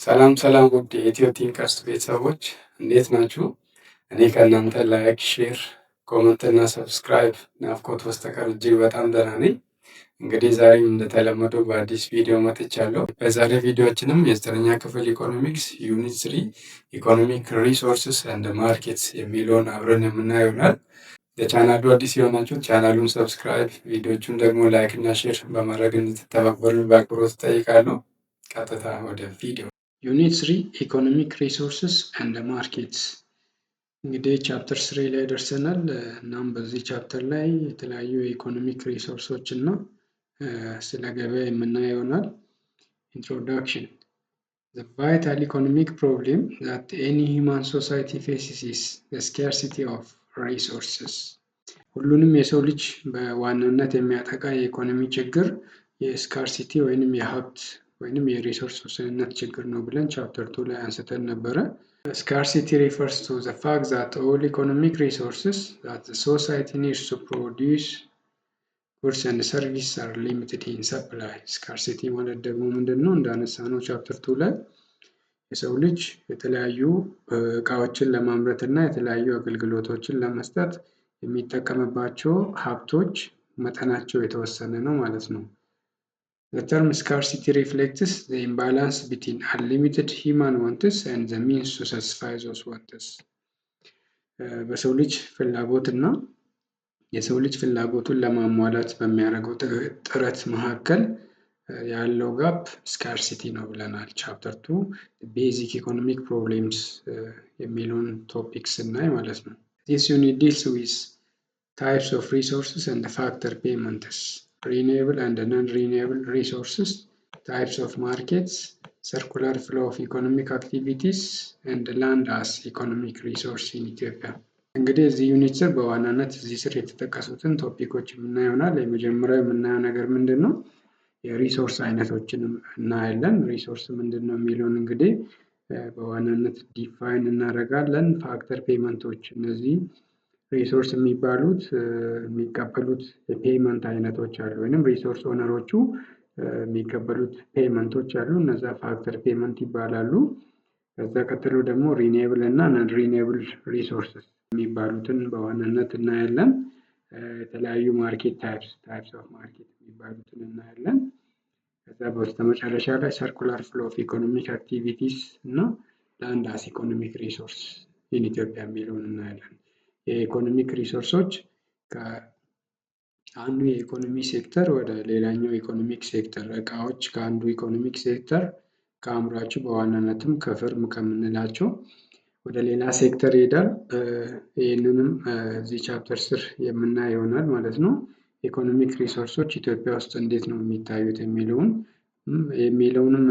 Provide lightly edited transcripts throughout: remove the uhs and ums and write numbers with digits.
ሰላም ሰላም ውድ የኢትዮ ቲንከርስ ቤተሰቦች እንዴት ናችሁ? እኔ ከእናንተ ላይክ፣ ሼር፣ ኮመንት እና ሰብስክራይብ ናፍቆት በስተቀር እጅግ በጣም ደህና ነኝ። እንግዲህ ዛሬም እንደተለመደው በአዲስ ቪዲዮ መጥቻለሁ። በዛሬ ቪዲዮችንም የዘጠነኛ ክፍል ኢኮኖሚክስ ዩኒት 3 ኢኮኖሚክ ሪሶርስስ ኤንድ ማርኬትስ የሚለውን አብረን የምናየው ይሆናል። ለቻናሉ አዲስ የሆናችሁ ቻናሉን ሰብስክራይብ፣ ቪዲዮቹን ደግሞ ላይክ እና ሼር በማድረግ እንድትተባበሩ በአክብሮት እጠይቃለሁ። ቀጥታ ወደ ቪዲዮ። ዩኒት 3 ኢኮኖሚክ ሪሶርስስ ኤንድ ማርኬትስ። እንግዲህ ቻፕተር 3 ላይ ደርሰናል። እናም በዚህ ቻፕተር ላይ የተለያዩ የኢኮኖሚክ ሪሶርሶች እና ስለ ገበያ የምናየው ይሆናል። ኢንትሮዳክሽን The vital economic problem that any human society faces is the scarcity of resources. ሁሉንም የሰው ልጅ በዋናነት የሚያጠቃ የኢኮኖሚ ችግር የስካርሲቲ ወይንም የሀብት ወይንም የሪሶርስ ውስንነት ችግር ነው ብለን ቻፕተር 2 ላይ አንስተን ነበረ። ስካርሲቲ refers to the fact that all economic resources that the society needs to produce goods and services are limited in supply. ስካርሲቲ ማለት ደግሞ ምንድን ነው? እንዳነሳነው ቻፕተር 2 ላይ የሰው ልጅ የተለያዩ እቃዎችን ለማምረት እና የተለያዩ አገልግሎቶችን ለመስጠት የሚጠቀምባቸው ሀብቶች መጠናቸው የተወሰነ ነው ማለት ነው። The term scarcity reflects the imbalance between unlimited human wants and the means to satisfy those wants. በሰው ልጅ ፍላጎት እና የሰው ልጅ ፍላጎቱን ለማሟላት በሚያደርገው ጥረት መካከል ያለው ጋፕ ስካርሲቲ ነው ብለናል። ቻፕተር 2 ቤዚክ ኢኮኖሚክ ፕሮብሌምስ የሚለውን ቶፒክ ስናይ ማለት ነው። This unit deals with types of resources and factor payments, renewable and non-renewable resources, types of markets, circular flow of economic activities, and land as economic resource in Ethiopia. እንግዲህ እዚህ ዩኒት ስር በዋናነት እዚህ ስር የተጠቀሱትን ቶፒኮች የምናየው ይሆናል። የመጀመሪያው የምናየው ነገር ምንድን ነው? የሪሶርስ አይነቶችን እናያለን። ሪሶርስ ምንድን ነው የሚለውን እንግዲህ በዋናነት ዲፋይን እናደርጋለን። ፋክተር ፔመንቶች፣ እነዚህ ሪሶርስ የሚባሉት የሚቀበሉት የፔመንት አይነቶች አሉ፣ ወይም ሪሶርስ ኦነሮቹ የሚቀበሉት ፔመንቶች አሉ። እነዛ ፋክተር ፔመንት ይባላሉ። ከዛ ቀጥሎ ደግሞ ሪኒዌብል እና ነን ሪኒዌብል ሪሶርስስ የሚባሉትን በዋናነት እናያለን። የተለያዩ ማርኬት ታይፕስ ኦፍ ማርኬት የሚባሉትን እናያለን። ከዛ በስተመጨረሻ ላይ ሰርኩላር ፍሎ ኦፍ ኢኮኖሚክ አክቲቪቲስ እና ላንድ አስ ኢኮኖሚክ ሪሶርስ ኢን ኢትዮጵያ የሚለውን እናያለን። የኢኮኖሚክ ሪሶርሶች ከአንዱ የኢኮኖሚ ሴክተር ወደ ሌላኛው ኢኮኖሚክ ሴክተር፣ እቃዎች ከአንዱ ኢኮኖሚክ ሴክተር ከአምራቹ በዋናነትም ከፍርም ከምንላቸው ወደ ሌላ ሴክተር ይሄዳል። ይህንንም እዚህ ቻፕተር ስር የምናየው ይሆናል ማለት ነው። ኢኮኖሚክ ሪሶርሶች ኢትዮጵያ ውስጥ እንዴት ነው የሚታዩት የሚለውንም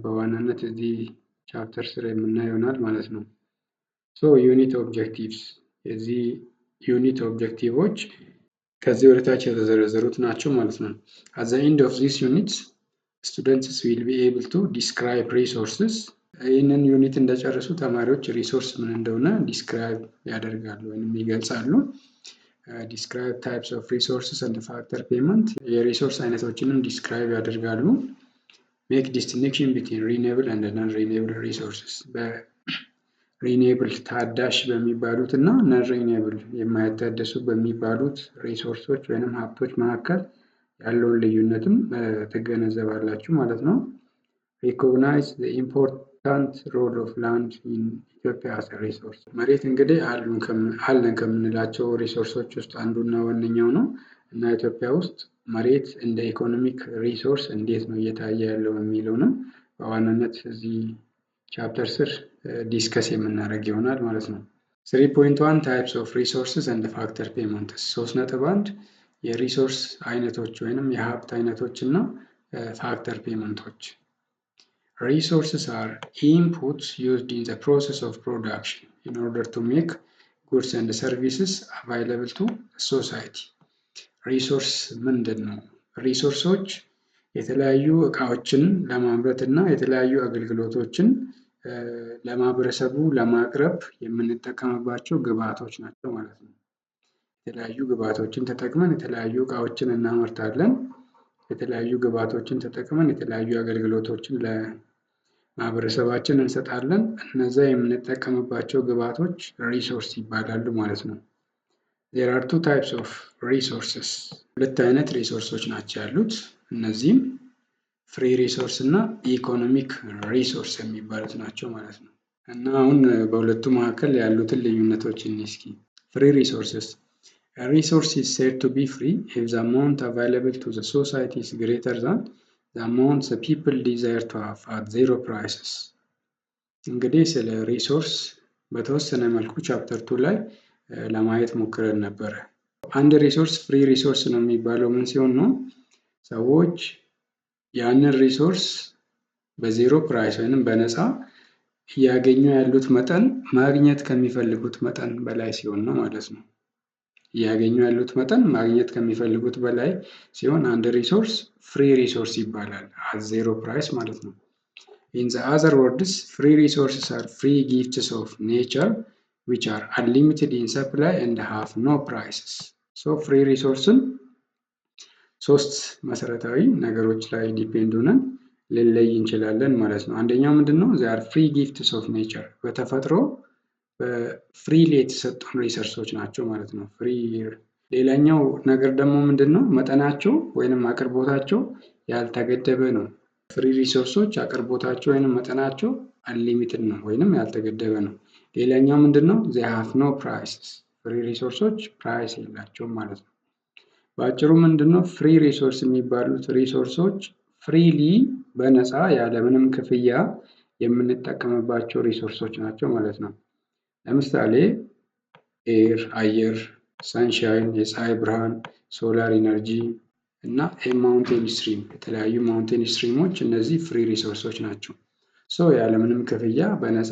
በዋናነት እዚህ ቻፕተር ስር የምናየው ይሆናል ማለት ነው። ዩኒት ኦብጀክቲቭስ፣ የዚህ ዩኒት ኦብጀክቲቮች ከዚህ ወደታች የተዘረዘሩት ናቸው ማለት ነው። at the end of this unit students will be able to describe resources. ይህንን ዩኒት እንደጨረሱ ተማሪዎች ሪሶርስ ምን እንደሆነ ዲስክራይብ ያደርጋሉ ወይም ይገልጻሉ። ዲስክራይብ ታይፕስ ኦፍ ሪሶርስስ ኤንድ ፋክተር ፔመንት፣ የሪሶርስ አይነቶችንም ዲስክራይብ ያደርጋሉ። ሜክ ዲስቲንክሽን ቢትዊን ሪኒዌብል ኤንድ ነን ሪኒዌብል ሪሶርስስ፣ በሪኒዌብል ታዳሽ በሚባሉት እና ነን ሪኒዌብል የማይታደሱ በሚባሉት ሪሶርሶች ወይም ሀብቶች መካከል ያለውን ልዩነትም ትገነዘባላችሁ ማለት ነው። ሪኮግናይዝ ዘ ኢምፖርታንት ሮል ኦፍ ላንድ ኢን ኢትዮጵያ አስ ሪሶርስ፣ መሬት እንግዲህ አለን ከምንላቸው ሪሶርሶች ውስጥ አንዱና ዋነኛው ነው እና ኢትዮጵያ ውስጥ መሬት እንደ ኢኮኖሚክ ሪሶርስ እንዴት ነው እየታየ ያለው የሚለውንም በዋናነት እዚህ ቻፕተር ስር ዲስከስ የምናደርግ ይሆናል ማለት ነው። 3.1 ታይፕስ ኦፍ ሪሶርስስ ኤንድ ፋክተር ፔመንትስ፣ 3.1 የሪሶርስ አይነቶች ወይንም የሀብት አይነቶች እና ፋክተር ፔመንቶች። Resources are inputs used in the process of production in order to make goods and services available to society. ሪሶርስ ምንድን ነው? ሪሶርሶች የተለያዩ እቃዎችን ለማምረት እና የተለያዩ አገልግሎቶችን ለማህበረሰቡ ለማቅረብ የምንጠቀምባቸው ግብዓቶች ናቸው ማለት ነው። የተለያዩ ግብዓቶችን ተጠቅመን የተለያዩ እቃዎችን እናመርታለን። የተለያዩ ግብዓቶችን ተጠቅመን የተለያዩ አገልግሎቶችን ማህበረሰባችን እንሰጣለን። እነዛ የምንጠቀምባቸው ግብዓቶች ሪሶርስ ይባላሉ ማለት ነው። there are two types of resources ሁለት አይነት ሪሶርሶች ናቸው ያሉት። እነዚህም ፍሪ ሪሶርስ እና ኢኮኖሚክ ሪሶርስ የሚባሉት ናቸው ማለት ነው። እና አሁን በሁለቱ መካከል ያሉትን ልዩነቶች እስኪ። ፍሪ ሪሶርስስ A resource is said to be free if the amount available to the society is greater than the amount the people desire to have at zero prices። እንግዲህ ስለ ሪሶርስ በተወሰነ መልኩ ቻፕተር 2 ላይ ለማየት ሞክረን ነበረ። አንድ ሪሶርስ ፍሪ ሪሶርስ ነው የሚባለው ምን ሲሆን ነው? ሰዎች ያንን ሪሶርስ በዜሮ ፕራይስ ወይንም በነፃ እያገኙ ያሉት መጠን ማግኘት ከሚፈልጉት መጠን በላይ ሲሆን ነው ማለት ነው። እያገኙ ያሉት መጠን ማግኘት ከሚፈልጉት በላይ ሲሆን አንድ ሪሶርስ ፍሪ ሪሶርስ ይባላል። at zero price ማለት ነው። in the other words free resources are free gifts of nature which are unlimited in supply and have no prices። so free resourceን ሶስት መሰረታዊ ነገሮች ላይ ዲፔንድ ሆነን ልንለይ እንችላለን ማለት ነው። አንደኛው ምንድነው? they are free gifts of nature በተፈጥሮ ፍሪሊ የተሰጡን ሪሶርሶች ናቸው ማለት ነው። ፍሪ። ሌላኛው ነገር ደግሞ ምንድነው? መጠናቸው ወይንም አቅርቦታቸው ያልተገደበ ነው። ፍሪ ሪሶርሶች አቅርቦታቸው ወይንም መጠናቸው አንሊሚትድ ነው ወይንም ያልተገደበ ነው። ሌላኛው ምንድነው? they have no prices ፍሪ ሪሶርሶች ፕራይስ የላቸውም ማለት ነው። በአጭሩ ምንድነው? ፍሪ ሪሶርስ የሚባሉት ሪሶርሶች ፍሪሊ በነፃ ያለምንም ክፍያ የምንጠቀምባቸው ሪሶርሶች ናቸው ማለት ነው። ለምሳሌ ኤር፣ አየር፣ ሰንሻይን፣ የፀሐይ ብርሃን፣ ሶላር ኢነርጂ እና ማውንቴን ስትሪም፣ የተለያዩ ማውንቴን ስትሪሞች እነዚህ ፍሪ ሪሶርሶች ናቸው። ያለምንም ክፍያ በነፃ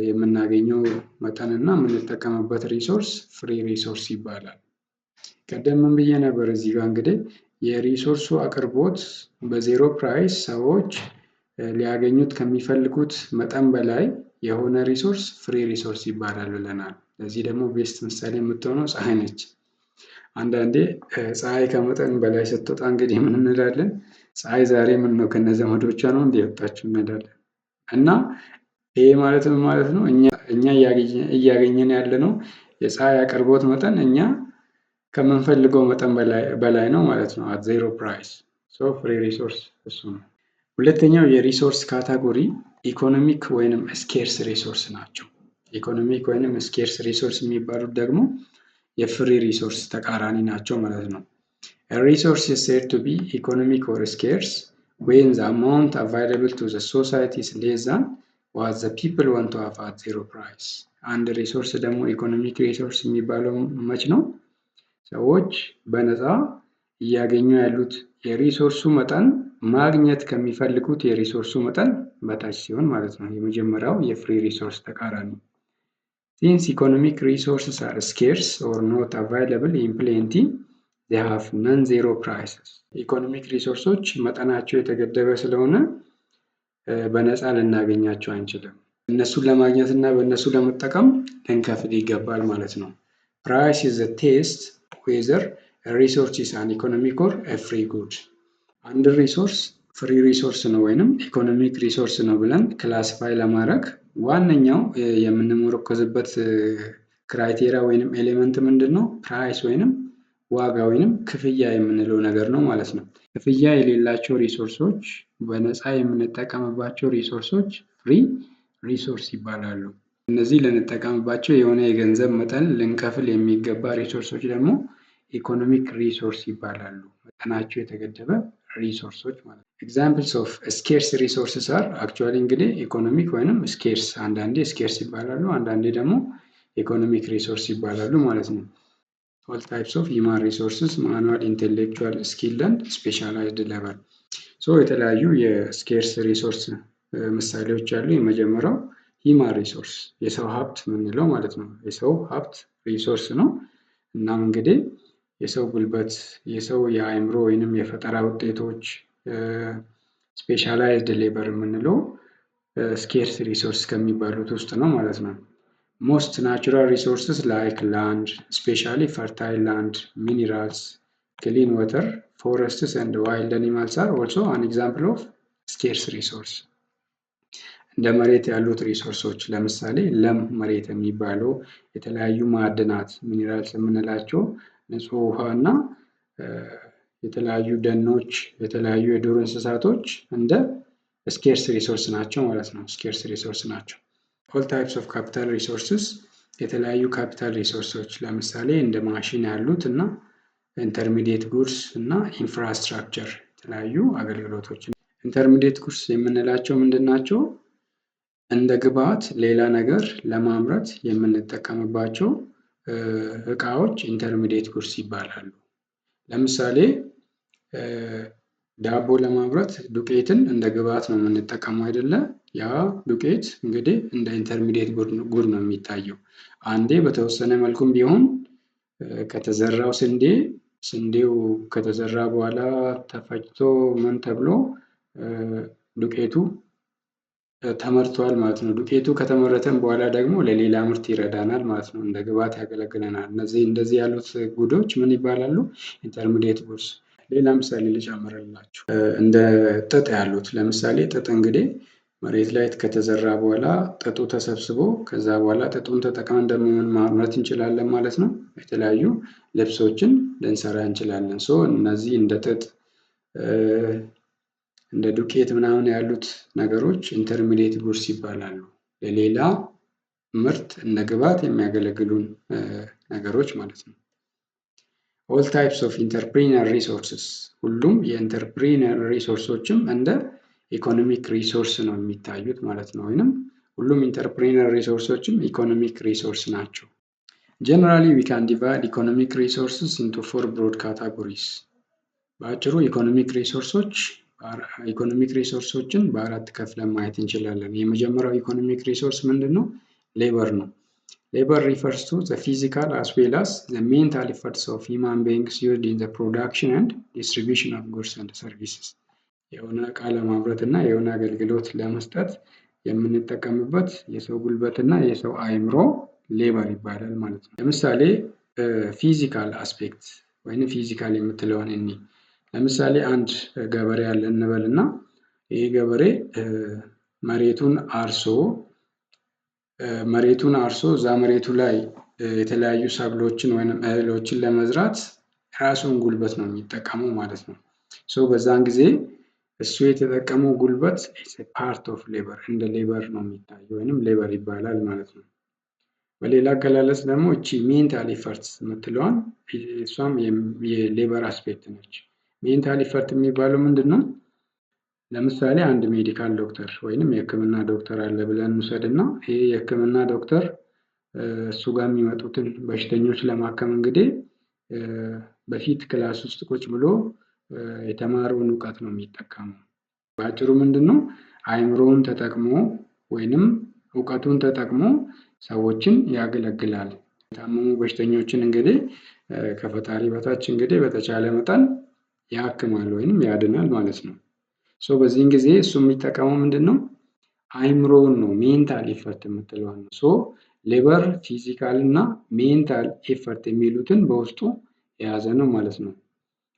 የምናገኘው መጠንና የምንጠቀምበት ሪሶርስ ፍሪ ሪሶርስ ይባላል። ቀደም ምን ብዬ ነበር? እዚህ ጋር እንግዲህ የሪሶርሱ አቅርቦት በዜሮ ፕራይስ ሰዎች ሊያገኙት ከሚፈልጉት መጠን በላይ የሆነ ሪሶርስ ፍሪ ሪሶርስ ይባላል ብለናል። ለዚህ ደግሞ ቤስት ምሳሌ የምትሆነው ፀሐይ ነች። አንዳንዴ ፀሐይ ከመጠን በላይ ስትወጣ እንግዲህ ምን እንላለን? ፀሐይ ዛሬ ምን ነው ከነዘመዶቿ ነው እንደ ወጣችሁ እንላለን። እና ይሄ ማለት ምን ማለት ነው? እኛ እያገኘን ያለነው የፀሐይ አቅርቦት መጠን እኛ ከምንፈልገው መጠን በላይ ነው ማለት ነው። at zero price ፍሪ ሪሶርስ እሱ ነው። ሁለተኛው የሪሶርስ ካታጎሪ ኢኮኖሚክ ወይንም ስኬርስ ሪሶርስ ናቸው። ኢኮኖሚክ ወይንም ስኬርስ ሪሶርስ የሚባሉት ደግሞ የፍሪ ሪሶርስ ተቃራኒ ናቸው ማለት ነው። a resource is said to be economic or scarce when the amount available to the society is less than what the people want to have at zero price። አንድ ሪሶርስ ደግሞ ኢኮኖሚክ ሪሶርስ የሚባለው መች ነው? ሰዎች በነፃ እያገኙ ያሉት የሪሶርሱ መጠን ማግኘት ከሚፈልጉት የሪሶርሱ መጠን በታች ሲሆን ማለት ነው። የመጀመሪያው የፍሪ ሪሶርስ ተቃራኒ። since economic resources are scarce or not available in plenty they have non-zero prices። ኢኮኖሚክ ሪሶርሶች መጠናቸው የተገደበ ስለሆነ በነፃ ልናገኛቸው አንችልም። እነሱን ለማግኘት እና በእነሱ ለመጠቀም ልንከፍል ይገባል ማለት ነው። price is the test whether a resource is an economic or a free good። አንድ ሪሶርስ ፍሪ ሪሶርስ ነው ወይንም ኢኮኖሚክ ሪሶርስ ነው ብለን ክላሲፋይ ለማድረግ ዋነኛው የምንመረኮዝበት ክራይቴሪያ ወይንም ኤሌመንት ምንድነው? ፕራይስ ወይንም ዋጋ ወይንም ክፍያ የምንለው ነገር ነው ማለት ነው። ክፍያ የሌላቸው ሪሶርሶች በነፃ የምንጠቀምባቸው ሪሶርሶች ፍሪ ሪሶርስ ይባላሉ። እነዚህ ልንጠቀምባቸው የሆነ የገንዘብ መጠን ልንከፍል የሚገባ ሪሶርሶች ደግሞ ኢኮኖሚክ ሪሶርስ ይባላሉ። መጠናቸው የተገደበ ሪሶርሶች ማለት ነው። ኤግዛምፕልስ ኦፍ ስኬርስ ሪሶርስስ አር አክቹዋሊ እንግዲህ ኢኮኖሚክ ወይንም ስኬርስ፣ አንዳንዴ ስኬርስ ይባላሉ፣ አንዳንዴ ደግሞ ኢኮኖሚክ ሪሶርስ ይባላሉ ማለት ነው። ኦል ታይፕስ ኦፍ ሂውማን ሪሶርስስ ማኑዋል፣ ኢንቴሌክቹዋል፣ ስኪልድ ኤንድ ስፔሻላይዝድ ሌቨል። የተለያዩ የስኬርስ ሪሶርስ ምሳሌዎች አሉ። የመጀመሪያው ሂውማን ሪሶርስ የሰው ሀብት የምንለው ማለት ነው። የሰው ሀብት ሪሶርስ ነው። እናም እንግዲህ የሰው ጉልበት፣ የሰው የአእምሮ ወይንም የፈጠራ ውጤቶች፣ ስፔሻላይዝድ ሌበር የምንለው ስኬርስ ሪሶርስ ከሚባሉት ውስጥ ነው ማለት ነው። ሞስት ናቹራል ሪሶርስስ ላይክ ላንድ ስፔሻሊ ፈርታይል ላንድ፣ ሚኒራልስ፣ ክሊን ወተር፣ ፎረስትስ ኤንድ ዋይልድ አኒማልስ አር ኦልሶ አን ኤግዛምፕል ኦፍ ስኬርስ ሪሶርስ። እንደ መሬት ያሉት ሪሶርሶች ለምሳሌ ለም መሬት የሚባለው የተለያዩ ማዕድናት ሚኒራልስ የምንላቸው ንጹህ ውሃ እና የተለያዩ ደኖች የተለያዩ የዱር እንስሳቶች እንደ ስኬርስ ሪሶርስ ናቸው ማለት ነው። ስኬርስ ሪሶርስ ናቸው። ኦል ታይፕስ ኦፍ ካፒታል ሪሶርስስ የተለያዩ ካፒታል ሪሶርሶች ለምሳሌ እንደ ማሽን ያሉት እና ኢንተርሚዲየት ጉድስ እና ኢንፍራስትራክቸር የተለያዩ አገልግሎቶች። ኢንተርሚዲየት ጉድስ የምንላቸው ምንድን ናቸው? እንደ ግብዓት ሌላ ነገር ለማምረት የምንጠቀምባቸው እቃዎች ኢንተርሚዲየት ጉድስ ይባላሉ። ለምሳሌ ዳቦ ለማምረት ዱቄትን እንደ ግብዓት ነው የምንጠቀመው አይደለ? ያ ዱቄት እንግዲህ እንደ ኢንተርሚዲየት ጉድ ነው የሚታየው። አንዴ በተወሰነ መልኩም ቢሆን ከተዘራው ስንዴው ከተዘራ በኋላ ተፈጭቶ ምን ተብሎ ዱቄቱ ተመርቷል ማለት ነው። ዱቄቱ ከተመረተም በኋላ ደግሞ ለሌላ ምርት ይረዳናል ማለት ነው። እንደ ግብዓት ያገለግለናል። እንደዚህ ያሉት ጉዶች ምን ይባላሉ? ኢንተርሚዲየት ጉድስ። ሌላ ምሳሌ ልጨምርላችሁ። እንደ ጥጥ ያሉት ለምሳሌ ጥጥ እንግዲህ መሬት ላይ ከተዘራ በኋላ ጥጡ ተሰብስቦ ከዛ በኋላ ጥጡን ተጠቅመን እንደምን ማምረት እንችላለን ማለት ነው። የተለያዩ ልብሶችን ልንሰራ እንችላለን። እነዚህ እንደ ጥጥ እንደ ዱቄት ምናምን ያሉት ነገሮች ኢንተርሚዲየት ጉድስ ይባላሉ። ለሌላ ምርት እንደ ግብዓት የሚያገለግሉን ነገሮች ማለት ነው። ኦል ታይፕስ ኦፍ ኢንተርፕሪነር ሪሶርስስ ሁሉም የኢንተርፕሪነር ሪሶርሶችም እንደ ኢኮኖሚክ ሪሶርስ ነው የሚታዩት ማለት ነው። ወይንም ሁሉም ኢንተርፕሪነር ሪሶርሶችም ኢኮኖሚክ ሪሶርስ ናቸው። ጀነራሊ ዊ ካን ዲቫይድ ኢኮኖሚክ ሪሶርስስ ኢንቱ ፎር ብሮድ ካታጎሪስ። በአጭሩ ኢኮኖሚክ ሪሶርሶችን በአራት ከፍለን ማየት እንችላለን። የመጀመሪያው ኢኮኖሚክ ሪሶርስ ምንድን ነው? ሌበር ነው። ሌበር ሪፈርስ ቱ ዘ ፊዚካል አስ ዌል አስ ዘ ሜንታል ኤፈርትስ ኦፍ ሂውማን ቢንግስ ዩዝድ ኢን ዘ ፕሮዳክሽን ኤንድ ዲስትሪቢዩሽን ኦፍ ጉድስ ኤንድ ሰርቪስስ። የሆነ እቃ ለማምረት እና የሆነ አገልግሎት ለመስጠት የምንጠቀምበት የሰው ጉልበት እና የሰው አእምሮ ሌበር ይባላል ማለት ነው። ለምሳሌ ፊዚካል አስፔክት ወይም ፊዚካል የምትለውን እኒ ለምሳሌ አንድ ገበሬ አለ እንበል እና ይህ ገበሬ መሬቱን አርሶ እዛ መሬቱ ላይ የተለያዩ ሰብሎችን ወይም እህሎችን ለመዝራት ራሱን ጉልበት ነው የሚጠቀመው ማለት ነው። በዛን ጊዜ እሱ የተጠቀመው ጉልበት ፓርት ኦፍ ሌበር እንደ ሌበር ነው የሚታየው ወይም ሌበር ይባላል ማለት ነው። በሌላ አገላለጽ ደግሞ እቺ ሜንታል ኢፈርትስ የምትለዋን እሷም የሌበር አስፔክት ነች። ሜንታል ኢፈርት የሚባለው ምንድን ነው? ለምሳሌ አንድ ሜዲካል ዶክተር ወይንም የሕክምና ዶክተር አለ ብለን እንውሰድ እና ይሄ የሕክምና ዶክተር እሱ ጋር የሚመጡትን በሽተኞች ለማከም እንግዲህ በፊት ክላስ ውስጥ ቁጭ ብሎ የተማረውን እውቀት ነው የሚጠቀመው። በአጭሩ ምንድን ነው? አእምሮውን ተጠቅሞ ወይንም እውቀቱን ተጠቅሞ ሰዎችን ያገለግላል። የታመሙ በሽተኞችን እንግዲህ ከፈጣሪ በታች እንግዲህ በተቻለ መጠን ያክማል ወይንም ያድናል ማለት ነው። በዚህን ጊዜ እሱ የሚጠቀመው ምንድን ነው? አእምሮውን ነው። ሜንታል ኤፈርት የምትለዋን ነው። ሌበር ፊዚካል እና ሜንታል ኤፈርት የሚሉትን በውስጡ የያዘ ነው ማለት ነው።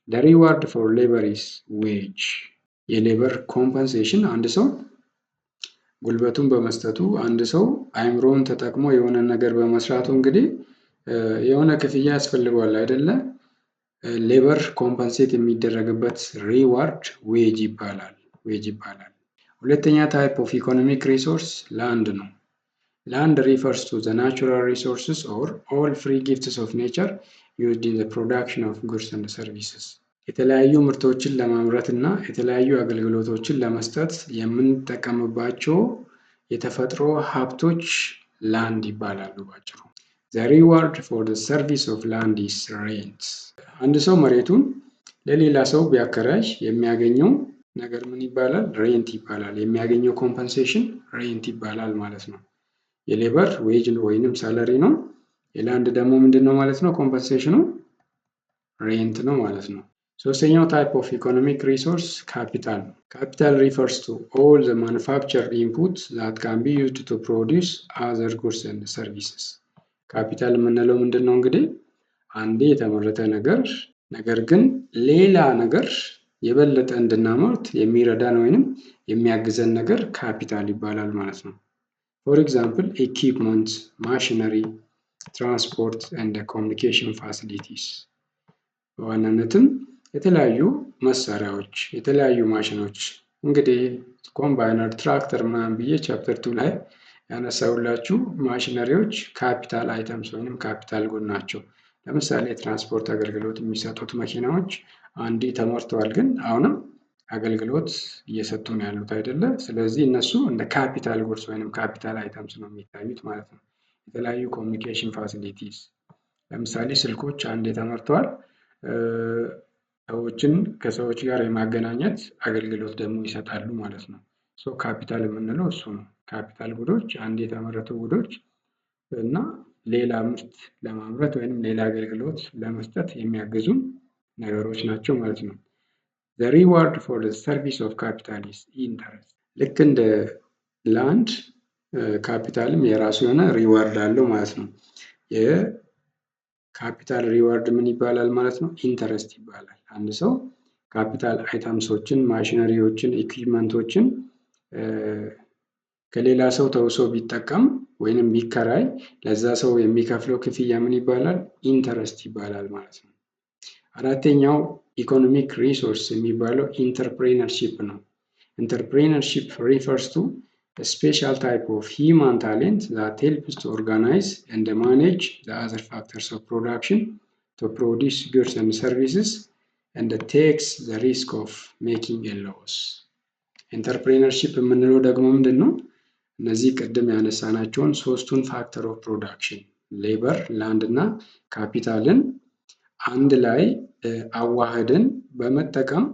The reward for labor is wage። የሌበር ኮምፐንሴሽን አንድ ሰው ጉልበቱን በመስጠቱ አንድ ሰው አእምሮውን ተጠቅሞ የሆነ ነገር በመስራቱ እንግዲህ የሆነ ክፍያ ያስፈልገዋል አይደለ? ሌበር ኮምፐንሴት የሚደረግበት ሪዋርድ ዌጅ ይባላል። ሁለተኛ ታይፕ ኦፍ ኢኮኖሚክ ሪሶርስ ላንድ ነው። ላንድ ሪፈርስ ቱ ዘ ናቹራል ሪሶርስስ ኦር ኦል ፍሪ ጊፍትስ ኦፍ ኔቸር ዩዝድ ኢን ዘ ፕሮዳክሽን ኦፍ ጉድስ ኤንድ ሰርቪስስ። የተለያዩ ምርቶችን ለማምረት እና የተለያዩ አገልግሎቶችን ለመስጠት የምንጠቀምባቸው የተፈጥሮ ሀብቶች ላንድ ይባላሉ ባጭሩ። The reward for the service of land is rent። አንድ ሰው መሬቱን ለሌላ ሰው ቢያከራይ የሚያገኘው ነገር ምን ይባላል? ሬንት ይባላል። የሚያገኘው ኮምፐንሴሽን ሬንት ይባላል ማለት ነው። የሌበር ዌጅ ወይንም ሳለሪ ነው። የላንድ ደግሞ ምንድን ነው ማለት ነው? ኮምፐንሴሽኑ ሬንት ነው ማለት ነው። ሶስተኛው ታይፕ ኦፍ ኢኮኖሚክ ሪሶርስ ካፒታል ነው። ካፒታል ሪፈርስ ቱ ኦል ዘ ማኑፋክቸርድ ኢንፑትስ ዛት ካን ቢ ዩዝድ ቱ ፕሮዲውስ አዘር ጉድስ ኤንድ ሰርቪስስ። ካፒታል የምንለው ምንድን ነው እንግዲህ አንዴ የተመረተ ነገር ግን ሌላ ነገር የበለጠ እንድናመርት የሚረዳን ወይንም የሚያግዘን ነገር ካፒታል ይባላል ማለት ነው። ፎር ኤግዛምፕል ኢኩፕመንት፣ ማሽነሪ፣ ትራንስፖርት ኤንድ ኮሚኒኬሽን ፋሲሊቲስ። በዋናነትም የተለያዩ መሳሪያዎች፣ የተለያዩ ማሽኖች እንግዲህ ኮምባይነር፣ ትራክተር ምናምን ብዬ ቻፕተር 2 ላይ ያነሳሁላችሁ ማሽነሪዎች ካፒታል አይተምስ ወይም ካፒታል ጉድ ናቸው። ለምሳሌ የትራንስፖርት አገልግሎት የሚሰጡት መኪናዎች አንዴ ተመርተዋል፣ ግን አሁንም አገልግሎት እየሰጡ ነው ያሉት አይደለ? ስለዚህ እነሱ እንደ ካፒታል ጉድስ ወይም ካፒታል አይተምስ ነው የሚታዩት ማለት ነው። የተለያዩ ኮሚኒኬሽን ፋሲሊቲስ ለምሳሌ ስልኮች አንዴ ተመርተዋል፣ ሰዎችን ከሰዎች ጋር የማገናኘት አገልግሎት ደግሞ ይሰጣሉ ማለት ነው። ሶ ካፒታል የምንለው እሱ ነው። ካፒታል ጉዶች አንድ የተመረቱ ጉዶች እና ሌላ ምርት ለማምረት ወይም ሌላ አገልግሎት ለመስጠት የሚያግዙ ነገሮች ናቸው ማለት ነው። the reward for the service of capital is interest። ልክ እንደ ላንድ ካፒታልም የራሱ የሆነ ሪዋርድ አለው ማለት ነው። የካፒታል ሪዋርድ ምን ይባላል ማለት ነው? ኢንተረስት ይባላል። አንድ ሰው ካፒታል አይተምሶችን፣ ማሽነሪዎችን፣ ኢኩዊፕመንቶችን ከሌላ ሰው ተውሶ ቢጠቀም ወይንም ቢከራይ ለዛ ሰው የሚከፍለው ክፍያ ምን ይባላል? ኢንተረስት ይባላል ማለት ነው። አራተኛው ኢኮኖሚክ ሪሶርስ የሚባለው ኢንተርፕሬነርሺፕ ነው። ኢንተርፕሬነርሺፕ ሪፈርስ ቱ ስፔሻል ታይፕ ኦፍ ሂውማን ታሌንት ዛት ሄልፕስ ቱ ኦርጋናይዝ ኤንድ ማኔጅ ዘ አዘር ፋክተርስ ኦፍ ፕሮዳክሽን ቱ ፕሮዲውስ ጉድስ ኤንድ ሰርቪስስ ኤንድ ቴክስ ዘ ሪስክ ኦፍ ሜኪንግ ኤ ሎስ። ኢንተርፕሬነርሺፕ የምንለው ደግሞ ምንድን ነው? እነዚህ ቅድም ያነሳናቸውን ሶስቱን ፋክተር ኦፍ ፕሮዳክሽን ሌበር፣ ላንድ እና ካፒታልን አንድ ላይ አዋህደን በመጠቀም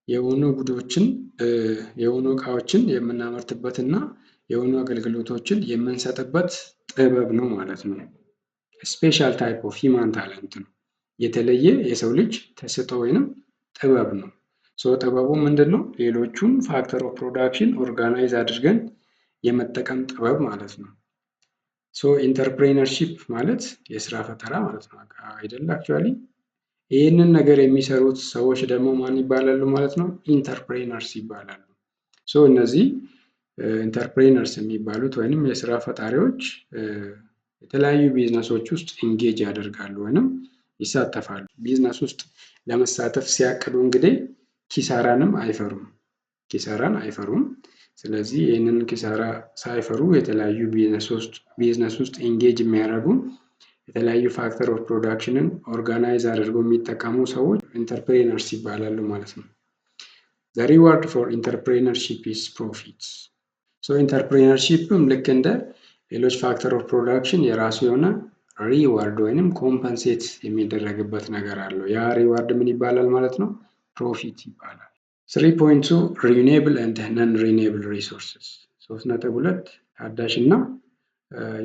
የሆኑ ጉዶችን የሆኑ እቃዎችን የምናመርትበትና የሆኑ አገልግሎቶችን የምንሰጥበት ጥበብ ነው ማለት ነው። ስፔሻል ታይፕ ኦፍ ሂውማን ታለንት ነው። የተለየ የሰው ልጅ ተሰጥኦ ወይንም ጥበብ ነው። ጥበቡ ምንድን ነው? ሌሎቹን ፋክተር ኦፍ ፕሮዳክሽን ኦርጋናይዝ አድርገን የመጠቀም ጥበብ ማለት ነው። ኢንተርፕሬነርሺፕ ማለት የስራ ፈጠራ ማለት ነው አይደል? አክቹዋሊ ይህንን ነገር የሚሰሩት ሰዎች ደግሞ ማን ይባላሉ ማለት ነው? ኢንተርፕሬነርስ ይባላሉ። እነዚህ ኢንተርፕሬነርስ የሚባሉት ወይንም የስራ ፈጣሪዎች የተለያዩ ቢዝነሶች ውስጥ ኢንጌጅ ያደርጋሉ ወይንም ይሳተፋሉ። ቢዝነስ ውስጥ ለመሳተፍ ሲያቅዱ እንግዲህ ኪሳራን አይፈሩም። ስለዚህ ይህንን ኪሳራ ሳይፈሩ የተለያዩ ቢዝነስ ውስጥ ኢንጌጅ የሚያደርጉ የተለያዩ ፋክተር ኦፍ ፕሮዳክሽንን ኦርጋናይዝ አድርገው የሚጠቀሙ ሰዎች ኢንተርፕሬነርስ ይባላሉ ማለት ነው። ዘ ሪዋርድ ፎር ኢንተርፕሬነርሺፕ ኢዝ ፕሮፊትስ። ኢንተርፕሬነርሺፕም ልክ እንደ ሌሎች ፋክተር ኦፍ ፕሮዳክሽን የራሱ የሆነ ሪዋርድ ወይንም ኮምፐንሴት የሚደረግበት ነገር አለው። ያ ሪዋርድ ምን ይባላል ማለት ነው? ፕሮፊት ይባላል። 3.2 ሪኒዌብል ኤንድ ነን ሪኒዌብል ሪሶርስስ 3.2 ታዳሽ እና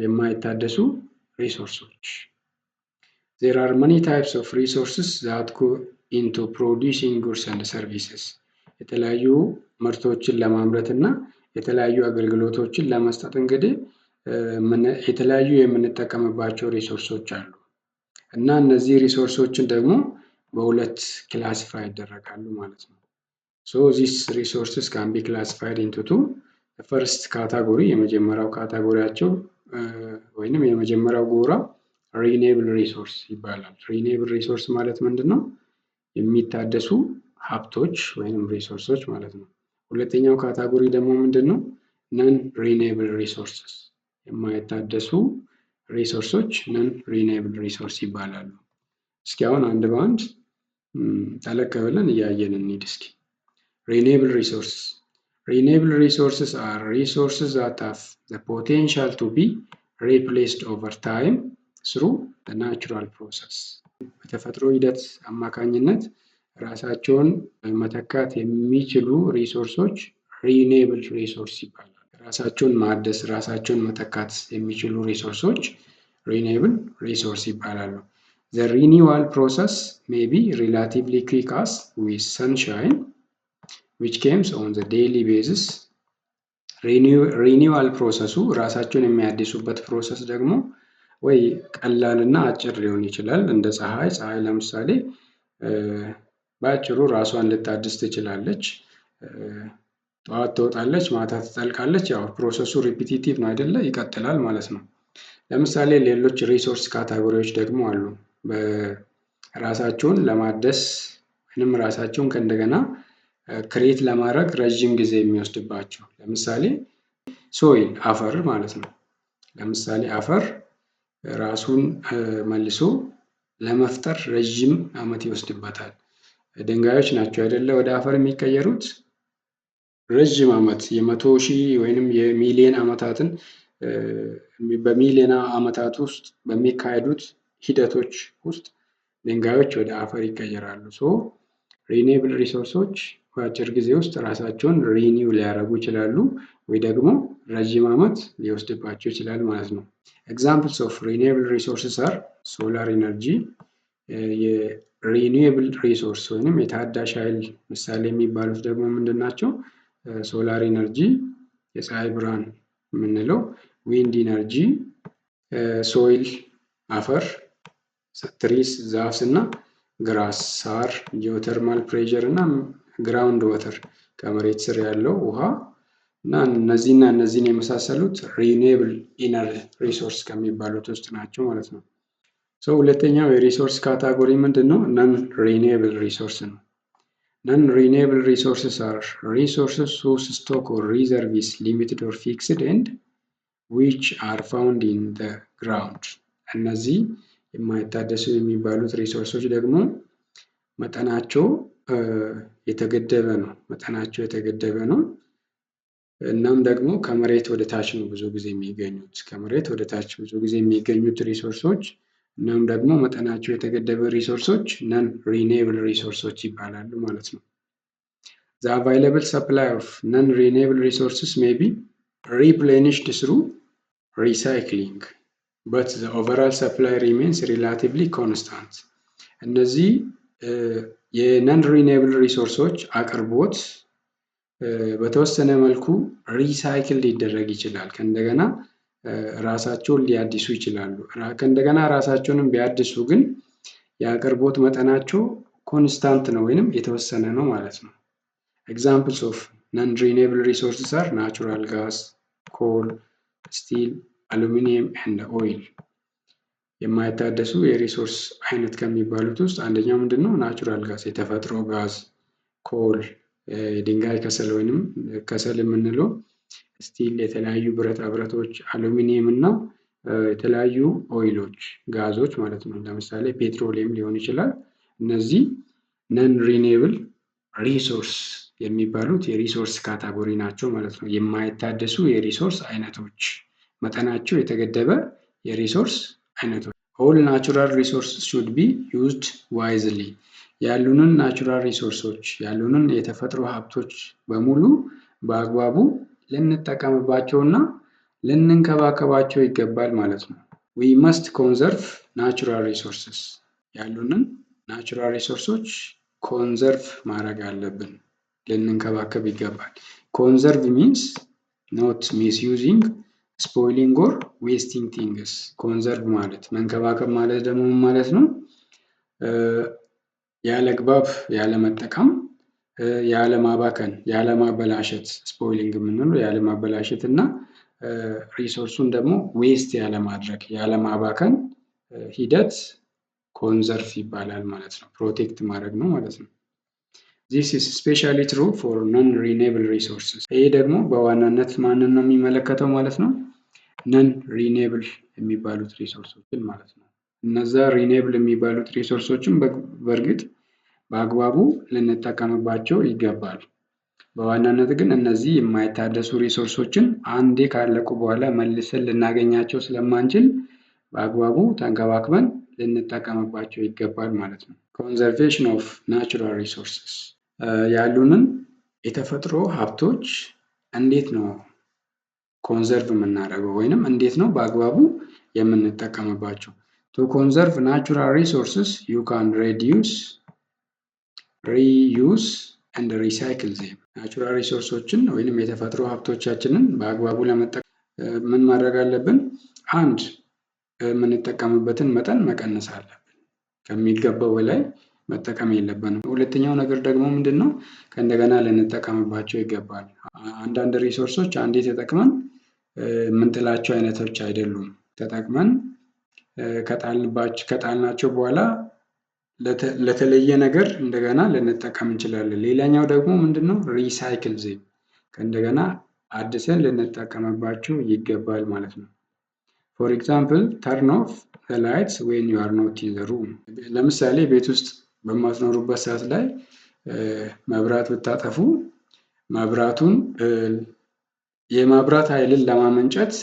የማይታደሱ ሪሶርሶች። There are many types of resources that go into producing goods and services። የተለያዩ ምርቶችን ለማምረት እና የተለያዩ አገልግሎቶችን ለመስጠት እንግዲህ የተለያዩ የምንጠቀምባቸው ሪሶርሶች አሉ እና እነዚህ ሪሶርሶችን ደግሞ በሁለት ክላሲፋይ ይደረጋሉ ማለት ነው። these resources can be classified into two. The first category የመጀመሪያው ካቴጎሪያቸው ወይንም የመጀመሪያው ጎራ ሪኒዌብል ሪሶርስ ይባላል። ሪኒዌብል ሪሶርስ ማለት ምንድን ነው? የሚታደሱ ሀብቶች ወይንም ሪሶርሶች ማለት ነው። ሁለተኛው ካቴጎሪ ደግሞ ምንድን ነው? ነን ሪኒዌብል ሪሶርስስ የማይታደሱ ሪሶርሶች ነን ሪኒዌብል ሪሶርስ ይባላሉ። እስኪ አሁን አንድ በአንድ ጠለቅ ብለን እያየን እንሂድ እስኪ። Renewable resources. Renewable resources are resources that have the potential to be replaced over time through the natural process. በተፈጥሮ ሂደት አማካኝነት ራሳቸውን መተካት የሚችሉ ሪሶርሶች ሪኒዌብል ሪሶርስ ይባላል። ራሳቸውን ማደስ፣ ራሳቸውን መተካት የሚችሉ ሪሶርሶች ሪኒዌብል ሪሶርስ ይባላሉ። The renewal process may be relatively quick as with sunshine which comes on the daily basis. ሪኒዋል ፕሮሰሱ ራሳቸውን የሚያድሱበት ፕሮሰስ ደግሞ ወይ ቀላልና አጭር ሊሆን ይችላል። እንደ ፀሐይ ለምሳሌ በአጭሩ ራሷን ልታድስ ትችላለች። ጠዋት ትወጣለች፣ ማታ ትጠልቃለች። ያው ፕሮሰሱ ሪፒቲቲቭ ነው አይደለ? ይቀጥላል ማለት ነው። ለምሳሌ ሌሎች ሪሶርስ ካታጎሪዎች ደግሞ አሉ። ራሳቸውን ለማደስ ወይም ራሳቸውን ከእንደገና ክሬት ለማድረግ ረዥም ጊዜ የሚወስድባቸው። ለምሳሌ ሶይል አፈር ማለት ነው። ለምሳሌ አፈር ራሱን መልሶ ለመፍጠር ረዥም ዓመት ይወስድበታል። ድንጋዮች ናቸው አይደለ ወደ አፈር የሚቀየሩት። ረዥም ዓመት የመቶ ሺህ ወይንም የሚሊዮን ዓመታትን በሚሊዮን ዓመታት ውስጥ በሚካሄዱት ሂደቶች ውስጥ ድንጋዮች ወደ አፈር ይቀየራሉ። ሶ ሪኒዌብል ሪሶርሶች በአጭር ጊዜ ውስጥ ራሳቸውን ሪኒው ሊያደርጉ ይችላሉ ወይ ደግሞ ረዥም ዓመት ሊወስድባቸው ይችላል ማለት ነው። ኤግዛምፕልስ ኦፍ ሪኒዌብል ሪሶርስስ አር ሶላር ኢነርጂ። የሪኒዌብል ሪሶርስ ወይንም የታዳሽ ኃይል ምሳሌ የሚባሉት ደግሞ ምንድን ናቸው? ሶላር ኢነርጂ የፀሐይ ብርሃን የምንለው፣ ዊንድ ኢነርጂ ሶይል አፈር፣ ትሪስ ዛፍስ እና ግራስ ሳር፣ ጂኦተርማል ፕሬዠር እና ግራውንድ ወተር ከመሬት ስር ያለው ውሃ እና እነዚህን የመሳሰሉት ሪኒዌብል ኢነር ሪሶርስ ከሚባሉት ውስጥ ናቸው ማለት ነው። ሁለተኛው የሪሶርስ ካታጎሪ ምንድን ነው? ነን ሪኒዌብል ሪሶርስ ነው። ነን ሪኒዌብል ሪሶርስስ አር ሪሶርስስ whose stock or reserve is limited or fixed and which are found in the ground። እነዚህ የማይታደሱ የሚባሉት ሪሶርሶች ደግሞ መጠናቸው የተገደበ ነው። እናም ደግሞ ከመሬት ወደ ታች ነው ብዙ ጊዜ የሚገኙት ሪሶርሶች። እናም ደግሞ መጠናቸው የተገደበ ሪሶርሶች ነን ሪኒዌብል ሪሶርሶች ይባላሉ ማለት ነው። The available supply of non-renewable resources may be replenished through recycling, but the overall supply remains relatively constant። እነዚህ የነን ሪኒዌብል ሪሶርሶች አቅርቦት በተወሰነ መልኩ ሪሳይክል ሊደረግ ይችላል። ከእንደገና ራሳቸውን ሊያድሱ ይችላሉ። ከእንደገና ራሳቸውንም ቢያድሱ ግን የአቅርቦት መጠናቸው ኮንስታንት ነው ወይንም የተወሰነ ነው ማለት ነው። ኤግዛምፕልስ ኦፍ ነን ሪኒዌብል ሪሶርስስ አር ናቹራል ጋስ፣ ኮል፣ ስቲል፣ አሉሚኒየም ኤንድ ኦይል። የማይታደሱ የሪሶርስ አይነት ከሚባሉት ውስጥ አንደኛው ምንድን ነው? ናቹራል ጋስ የተፈጥሮ ጋዝ፣ ኮል የድንጋይ ከሰል ወይንም ከሰል የምንለው፣ ስቲል የተለያዩ ብረታ ብረቶች፣ አሉሚኒየም እና የተለያዩ ኦይሎች ጋዞች ማለት ነው። ለምሳሌ ፔትሮሊየም ሊሆን ይችላል። እነዚህ ነን ሪኒዌብል ሪሶርስ የሚባሉት የሪሶርስ ካታጎሪ ናቸው ማለት ነው። የማይታደሱ የሪሶርስ አይነቶች፣ መጠናቸው የተገደበ የሪሶርስ አይነቶች። ኦል ናቹራል ሪሶርስስ ሹድ ቢ ዩዝድ ዋይዝሊ። ያሉንን ናቹራል ሪሶርሶች ያሉንን የተፈጥሮ ሀብቶች በሙሉ በአግባቡ ልንጠቀምባቸውና ልንንከባከባቸው ይገባል ማለት ነው። ዊ መስት ኮንዘርቭ ናቹራል ሪሶርስስ። ያሉንን ናቹራል ሪሶርሶች ኮንዘርቭ ማድረግ አለብን፣ ልንንከባከብ ይገባል። ኮንዘርቭ ሚንስ ኖት ሚስዩዚንግ፣ ስፖይሊንግ ኦር ዌስቲንግ ቲንግስ። ኮንዘርቭ ማለት መንከባከብ ማለት ደግሞ ምን ማለት ነው? ያለአግባብ ያለመጠቀም፣ ያለማባከን፣ ያለማበላሸት። ስፖይሊንግ የምንለው ያለማበላሸት እና ሪሶርሱን ደግሞ ዌስት ያለማድረግ ያለማባከን ሂደት ኮንዘርቭ ይባላል ማለት ነው። ፕሮቴክት ማድረግ ነው ማለት ነው። This is especially true for non-renewable resources። ይሄ ደግሞ በዋናነት ማንን ነው የሚመለከተው ማለት ነው? ነን ሪኒዌብል የሚባሉት ሪሶርሶችን ማለት ነው። እነዛ ሪኒዌብል የሚባሉት ሪሶርሶችን በእርግጥ በአግባቡ ልንጠቀምባቸው ይገባል። በዋናነት ግን እነዚህ የማይታደሱ ሪሶርሶችን አንዴ ካለቁ በኋላ መልሰን ልናገኛቸው ስለማንችል በአግባቡ ተንከባክበን ልንጠቀምባቸው ይገባል ማለት ነው። ኮንዘርቬሽን ኦፍ ናቹራል ሪሶርስስ። ያሉንን የተፈጥሮ ሀብቶች እንዴት ነው ኮንዘርቭ የምናደርገው ወይንም እንዴት ነው በአግባቡ የምንጠቀምባቸው? ቱ ኮንዘርቭ ናቹራል ሪሶርስስ ዩ ካን ሬዲዩስ፣ ሪዩስ ኤንድ ሪሳይክል ዜም። ናቹራል ሪሶርሶችን ወይንም የተፈጥሮ ሀብቶቻችንን በአግባቡ ለመጠቀም ምን ማድረግ አለብን? የምንጠቀምበትን መጠን መቀነስ አለብን። ከሚገባው በላይ መጠቀም የለብንም። ሁለተኛው ነገር ደግሞ ምንድነው? ከእንደገና ልንጠቀምባቸው ይገባል። አንዳንድ ሪሶርሶች አንዴ ተጠቅመን የምንጥላቸው አይነቶች አይደሉም። ተጠቅመን ከጣልናቸው በኋላ ለተለየ ነገር እንደገና ልንጠቀም እንችላለን። ሌላኛው ደግሞ ምንድነው? ሪሳይክል ዜም ከእንደገና አድሰን ልንጠቀምባቸው ይገባል ማለት ነው። ፎር ኤግዛምፕል ተርን ኦፍ ዘ ላይትስ ዌን ዩ አር ኖት ኢን ዘ ሩም። ለምሳሌ ቤት ውስጥ በማትኖሩበት ሰዓት ላይ መብራት ብታጠፉ መብራቱን የማብራት ኃይልን ለማመንጨት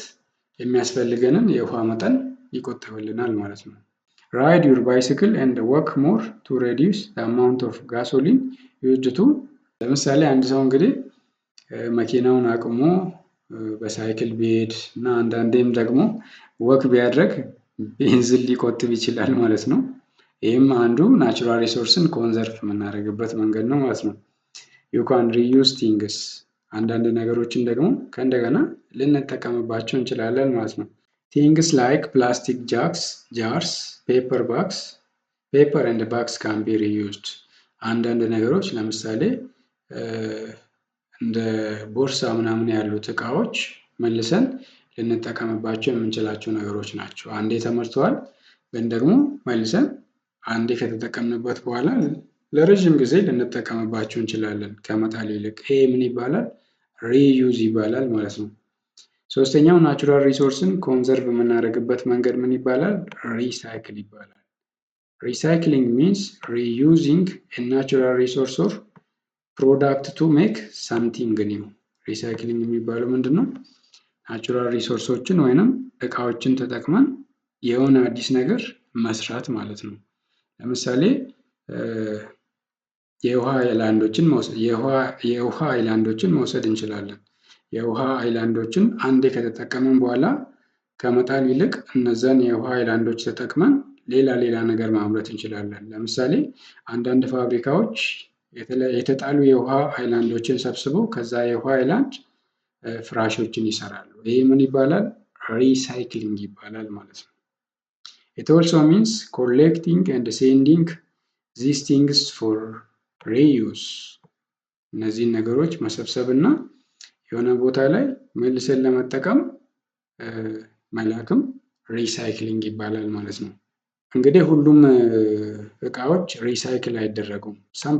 የሚያስፈልገንን የውሃ መጠን ይቆጥብልናል ማለት ነው። ራይድ ዩር ባይሲክል ኤንድ ወክ ሞር ቱ ሬዲዩስ ዘ አማውንት ኦፍ ጋሶሊን ዩዝድ ቱ። ለምሳሌ አንድ ሰው እንግዲህ መኪናውን አቁሞ በሳይክል ቢሄድ እና አንዳንዴም ደግሞ ወክ ቢያደርግ ቤንዚን ሊቆጥብ ይችላል ማለት ነው። ይህም አንዱ ናቹራል ሪሶርስን ኮንዘርቭ የምናደርግበት መንገድ ነው ማለት ነው። ዩ ካን ሪዩዝ ቲንግስ። አንዳንድ ነገሮችን ደግሞ ከእንደገና ልንጠቀምባቸው እንችላለን ማለት ነው። ቲንግስ ላይክ ፕላስቲክ ጃርስ፣ ፔፐር ባግስ፣ ፔፐር ኤንድ ባግስ ካን ቢ ሪዩዝድ። አንዳንድ ነገሮች ለምሳሌ እንደ ቦርሳ ምናምን ያሉት እቃዎች መልሰን ልንጠቀምባቸው የምንችላቸው ነገሮች ናቸው። አንዴ ተመርተዋል፣ ግን ደግሞ መልሰን አንዴ ከተጠቀምንበት በኋላ ለረዥም ጊዜ ልንጠቀምባቸው እንችላለን ከመጣል ይልቅ። ይሄ ምን ይባላል? ሪዩዝ ይባላል ማለት ነው። ሶስተኛው ናቹራል ሪሶርስን ኮንዘርቭ የምናደርግበት መንገድ ምን ይባላል? ሪሳይክል ይባላል። ሪሳይክሊንግ ሚንስ ሪዩዚንግ ኤ ናቹራል ሪሶርስ ኦር ፕሮዳክት ቱ ሜክ ሳምቲንግ ኒው። ሪሳይክሊንግ የሚባለው ምንድን ነው? ናቹራል ሪሶርሶችን ወይንም እቃዎችን ተጠቅመን የሆነ አዲስ ነገር መስራት ማለት ነው። ለምሳሌ የውሃ ሃይላንዶችን መውሰድ እንችላለን። የውሃ ሃይላንዶችን አንዴ ከተጠቀምን በኋላ ከመጣል ይልቅ እነዛን የውሃ ሃይላንዶች ተጠቅመን ሌላ ነገር ማምረት እንችላለን። ለምሳሌ አንዳንድ ፋብሪካዎች የተጣሉ የውሃ ሃይላንዶችን ሰብስበው ከዛ የውሃ ሃይላንድ ፍራሾችን ይሰራሉ። ይሄ ምን ይባላል? ሪሳይክሊንግ ይባላል ማለት ነው። It also means collecting and sending these things for reuse። እነዚህን ነገሮች መሰብሰብ እና የሆነ ቦታ ላይ መልሰን ለመጠቀም መላክም ሪሳይክሊንግ ይባላል ማለት ነው። እንግዲህ ሁሉም እቃዎች ሪሳይክል አይደረጉም። some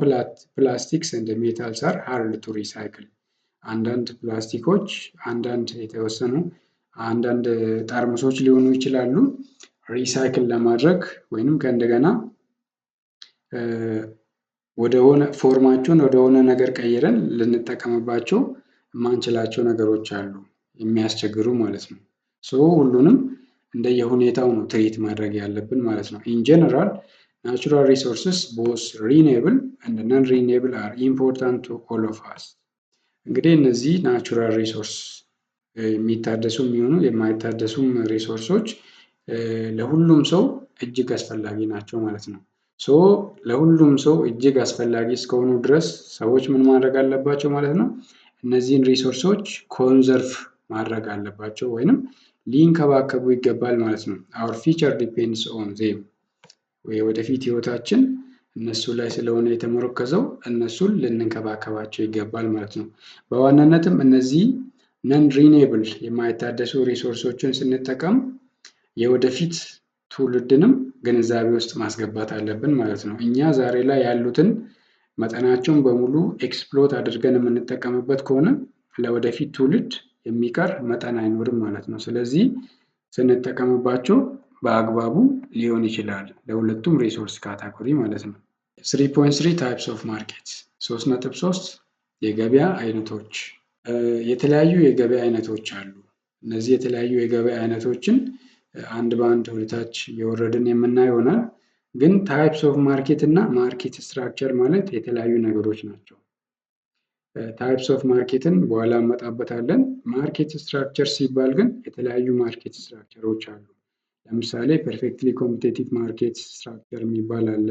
plastics and metals are hard to recycle። አንዳንድ ፕላስቲኮች አንዳንድ ጠርሙሶች ሊሆኑ ይችላሉ ሪሳይክል ለማድረግ ወይንም ከእንደገና ወደሆነ ፎርማቸውን ወደሆነ ነገር ቀይረን ልንጠቀምባቸው የማንችላቸው ነገሮች አሉ የሚያስቸግሩ ማለት ነው። ሁሉንም እንደየሁኔታው ነው ትሪት ማድረግ ያለብን ማለት ነው። ኢን ጀነራል ናቹራል ሪሶርስስ ቦዝ ሪኒዌብል ኤንድ ነን ሪኒዌብል አር ኢምፖርታንት ቱ ኦል ኦፍ አስ። እንግዲህ እነዚህ ናቹራል ሪሶርስ የሚታደሱ የሚሆኑ የማይታደሱም ሪሶርሶች ለሁሉም ሰው እጅግ አስፈላጊ ናቸው ማለት ነው። ለሁሉም ሰው እጅግ አስፈላጊ እስከሆኑ ድረስ ሰዎች ምን ማድረግ አለባቸው ማለት ነው? እነዚህን ሪሶርሶች ኮንዘርቭ ማድረግ አለባቸው ወይንም ሊንከባከቡ ይገባል ማለት ነው። our future depends on them። ወደፊት ህይወታችን እነሱ ላይ ስለሆነ የተመረኮዘው እነሱን ልንከባከባቸው ይገባል ማለት ነው። በዋናነትም እነዚህ ነን ሪኒዌብል የማይታደሱ ሪሶርሶችን ስንጠቀም የወደፊት ትውልድንም ግንዛቤ ውስጥ ማስገባት አለብን ማለት ነው። እኛ ዛሬ ላይ ያሉትን መጠናቸውን በሙሉ ኤክስፕሎት አድርገን የምንጠቀምበት ከሆነ ለወደፊት ትውልድ የሚቀር መጠን አይኖርም ማለት ነው። ስለዚህ ስንጠቀምባቸው በአግባቡ ሊሆን ይችላል ለሁለቱም ሪሶርስ ካታጎሪ ማለት ነው። 3.3 ታይፕስ ኦፍ ማርኬት 3.3 የገበያ አይነቶች። የተለያዩ የገበያ አይነቶች አሉ። እነዚህ የተለያዩ የገበያ አይነቶችን አንድ በአንድ ወደታች እየወረድን የምናየው ይሆናል። ግን ታይፕስ ኦፍ ማርኬት እና ማርኬት ስትራክቸር ማለት የተለያዩ ነገሮች ናቸው። ታይፕስ ኦፍ ማርኬትን በኋላ እንመጣበታለን። ማርኬት ስትራክቸር ሲባል ግን የተለያዩ ማርኬት ስትራክቸሮች አሉ። ለምሳሌ ፐርፌክትሊ ኮምፒቲቲቭ ማርኬት ስትራክቸር የሚባል አለ።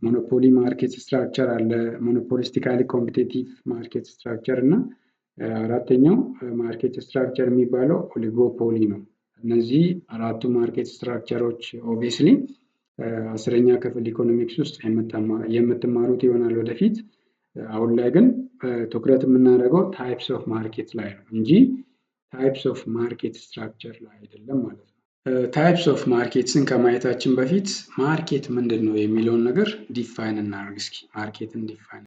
ሞኖፖሊ ማርኬት ስትራክቸር አለ። ሞኖፖሊስቲካሊ ኮምፒቲቲቭ ማርኬት ስትራክቸር እና አራተኛው ማርኬት ስትራክቸር የሚባለው ኦሊጎፖሊ ነው። እነዚህ አራቱ ማርኬት ስትራክቸሮች ኦብቪየስሊ 10ኛ ክፍል ኢኮኖሚክስ ውስጥ የምትማሩት ይሆናል ወደፊት። አሁን ላይ ግን ትኩረት የምናደርገው ታይፕስ ኦፍ ማርኬት ላይ ነው እንጂ ታይፕስ ኦፍ ማርኬት ስትራክቸር ላይ አይደለም ማለት ነው። ታይፕስ ኦፍ ማርኬትስን ከማየታችን በፊት ማርኬት ምንድን ነው የሚለውን ነገር ዲፋይን እናደርግ እስኪ። ማርኬትን ዲፋይን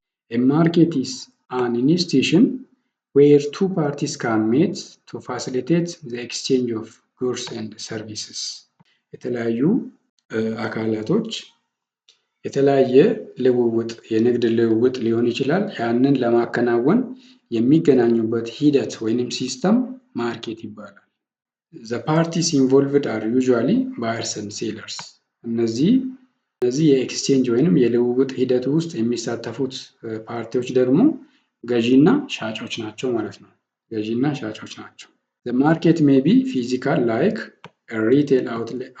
ማርኬት ኢዝ አን ኢንስቲትዩሽን ዌር ቱ ፓርቲስ ካን ሜት ቱ ፋሲሊቴት ዘ ኤክስቼንጅ ኦፍ ጉድስ ኤንድ ሰርቪስስ። የተለያዩ አካላቶች የተለያየ ልውውጥ የንግድ ልውውጥ ሊሆን ይችላል። ያንን ለማከናወን የሚገናኙበት ሂደት ወይንም ሲስተም ማርኬት ይባላል። ዘ ፓርቲስ ኢንቮልቭድ አር ዩዥዋሊ ባየርስ ኤንድ ሴለርስ። እነዚህ የኤክስቼንጅ ወይንም የልውውጥ ሂደቱ ውስጥ የሚሳተፉት ፓርቲዎች ደግሞ ገዢና ሻጮች ናቸው ማለት ነው። ገዢና ሻጮች ናቸው። ዘ ማርኬት ሜይ ቢ ፊዚካል ላይክ ሪቴል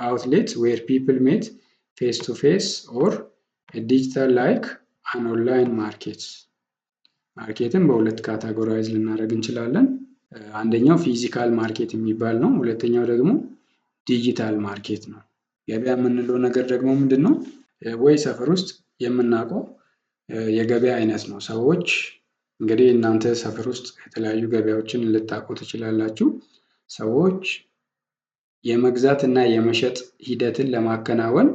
አውትሌት ዌር ፒፕል ሜት ፌስ ቱ ፌስ ኦር ዲጂታል ላይክ አን ኦንላይን ማርኬት። ማርኬትን በሁለት ካታጎራይዝ ልናደርግ እንችላለን። አንደኛው ፊዚካል ማርኬት የሚባል ነው። ሁለተኛው ደግሞ ዲጂታል ማርኬት ነው። ገበያ የምንለው ነገር ደግሞ ምንድን ነው? ወይ ሰፈር ውስጥ የምናውቀው የገበያ አይነት ነው። ሰዎች እንግዲህ እናንተ ሰፈር ውስጥ የተለያዩ ገበያዎችን ልታውቁ ትችላላችሁ። ሰዎች የመግዛት እና የመሸጥ ሂደትን ለማከናወን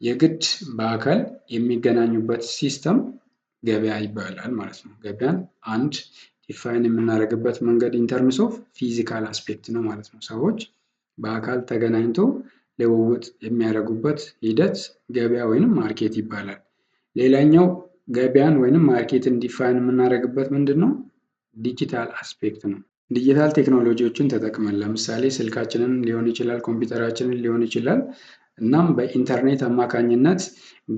የግድ በአካል የሚገናኙበት ሲስተም ገበያ ይባላል ማለት ነው። ገበያን አንድ ዲፋይን የምናደርግበት መንገድ ኢንተርምስ ኦፍ ፊዚካል አስፔክት ነው ማለት ነው። ሰዎች በአካል ተገናኝቶ ልውውጥ የሚያደርጉበት ሂደት ገበያ ወይንም ማርኬት ይባላል። ሌላኛው ገበያን ወይንም ማርኬትን ዲፋይን የምናደርግበት ምንድን ነው? ዲጂታል አስፔክት ነው። ዲጂታል ቴክኖሎጂዎችን ተጠቅመን ለምሳሌ ስልካችንን ሊሆን ይችላል፣ ኮምፒውተራችንን ሊሆን ይችላል። እናም በኢንተርኔት አማካኝነት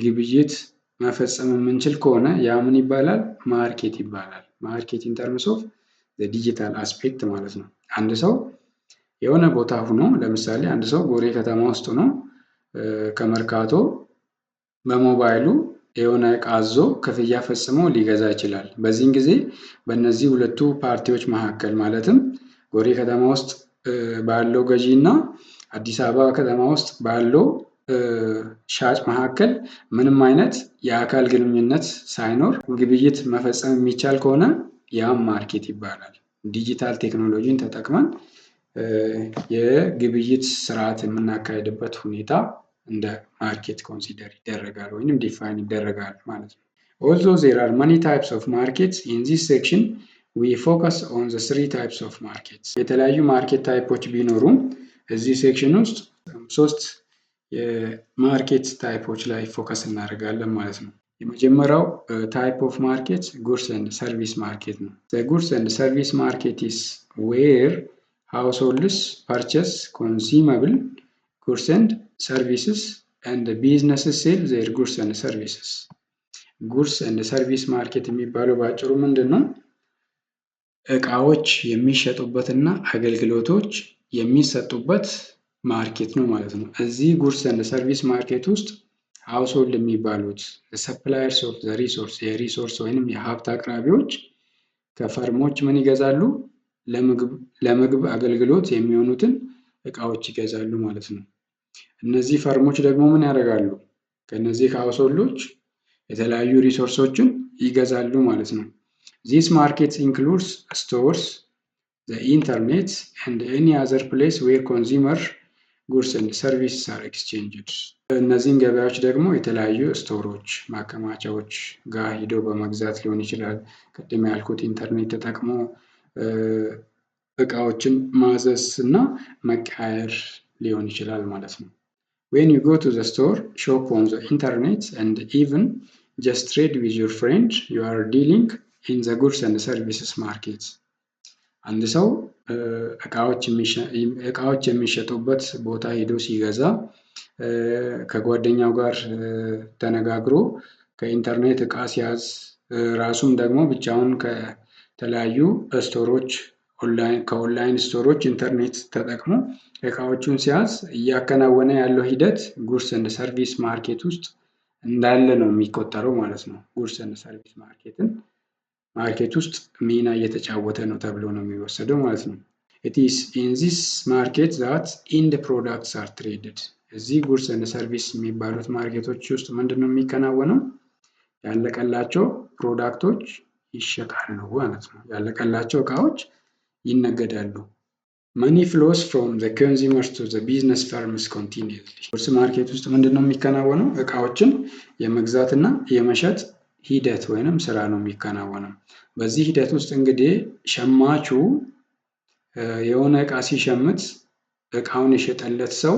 ግብይት መፈጸም የምንችል ከሆነ ያ ምን ይባላል? ማርኬት ይባላል። ማርኬት ኢንተርምስ ኦፍ ዲጂታል አስፔክት ማለት ነው። አንድ ሰው የሆነ ቦታ ሆኖ ለምሳሌ አንድ ሰው ጎሬ ከተማ ውስጥ ሆኖ ከመርካቶ በሞባይሉ የሆነ ዕቃ አዞ ክፍያ ፈጽሞ ሊገዛ ይችላል። በዚህን ጊዜ በእነዚህ ሁለቱ ፓርቲዎች መካከል ማለትም ጎሬ ከተማ ውስጥ ባለው ገዢ እና አዲስ አበባ ከተማ ውስጥ ባለው ሻጭ መካከል ምንም አይነት የአካል ግንኙነት ሳይኖር ግብይት መፈጸም የሚቻል ከሆነ ያም ማርኬት ይባላል። ዲጂታል ቴክኖሎጂን ተጠቅመን የግብይት ስርዓት የምናካሄድበት ሁኔታ እንደ ማርኬት ኮንሲደር ይደረጋል ወይም ዲፋይን ይደረጋል ማለት ነው። Although there are many types of markets in this section, we focus on the three types of markets. የተለያዩ ማርኬት ታይፖች ቢኖሩም እዚህ ሴክሽን ውስጥ ሶስት የማርኬት ታይፖች ላይ ፎከስ እናደርጋለን ማለት ነው። የመጀመሪያው ታይፕ ኦፍ ማርኬት ጉድስ ኤንድ ሰርቪስ ማርኬት ነው። The goods and service market is where households purchase consumable goods and services and businesses sell their goods and services. ጉድስ ኤንድ ሰርቪስ ማርኬት የሚባለው በአጭሩ ምንድን ነው? እቃዎች የሚሸጡበትና አገልግሎቶች የሚሰጡበት ማርኬት ነው ማለት ነው። እዚህ ጉድስ ኤንድ ሰርቪስ ማርኬት ውስጥ ሃውስሆልድ የሚባሉት ሰፕላየርስ ኦፍ ዘ ሪሶርስ የሪሶርስ ወይንም የሀብት አቅራቢዎች ከፈርሞች ምን ይገዛሉ? ለምግብ አገልግሎት የሚሆኑትን እቃዎች ይገዛሉ ማለት ነው። እነዚህ ፈርሞች ደግሞ ምን ያደርጋሉ? ከነዚህ ሃውስሆልዶች የተለያዩ ሪሶርሶችን ይገዛሉ ማለት ነው። This market includes stores, the internet, and any other place where consumer goods and services are exchanged. እነዚህን ገበያዎች ደግሞ የተለያዩ ስቶሮች፣ ማከማቻዎች ጋር ሂዶ በመግዛት ሊሆን ይችላል። ቅድም ያልኩት ኢንተርኔት ተጠቅሞ እቃዎችን ማዘዝ እና መቀያየር ሊሆን ይችላል ማለት ነው። When you go to the store, shop on the internet, and even just trade with your friend, you are dealing in the goods and services market. አንድ ሰው እቃዎች የሚሸጡበት ቦታ ሄዶ ሲገዛ ከጓደኛው ጋር ተነጋግሮ ከኢንተርኔት እቃ ሲያዝ ራሱም ደግሞ ብቻውን ከተለያዩ ስቶሮች ከኦንላይን ስቶሮች ኢንተርኔት ተጠቅሞ እቃዎቹን ሲያዝ እያከናወነ ያለው ሂደት ጉድስ ኤንድ ሰርቪስ ማርኬት ውስጥ እንዳለ ነው የሚቆጠረው ማለት ነው። ጉድስ ኤንድ ሰርቪስ ማርኬት ውስጥ ሚና እየተጫወተ ነው ተብሎ ነው የሚወሰደው ማለት ነው። It is in this market that end products are traded. እዚህ ጉድስ ኤንድ ሰርቪስ የሚባሉት ማርኬቶች ውስጥ ምንድን ነው የሚከናወነው? ያለቀላቸው ፕሮዳክቶች ይሸጣሉ ማለት ነው። ያለቀላቸው እቃዎች ይነገዳሉ። መኒ ፍሎስ ፍሮም ዘ ኮንሱመርስ ቱ ዘ ቢዝነስ ፈርምስ ኮንቲኒየስሊ። ጉድስ ማርኬት ውስጥ ምንድን ነው የሚከናወነው? እቃዎችን የመግዛትና የመሸጥ ሂደት ወይንም ስራ ነው የሚከናወነው። በዚህ ሂደት ውስጥ እንግዲህ ሸማቹ የሆነ እቃ ሲሸምት እቃውን የሸጠለት ሰው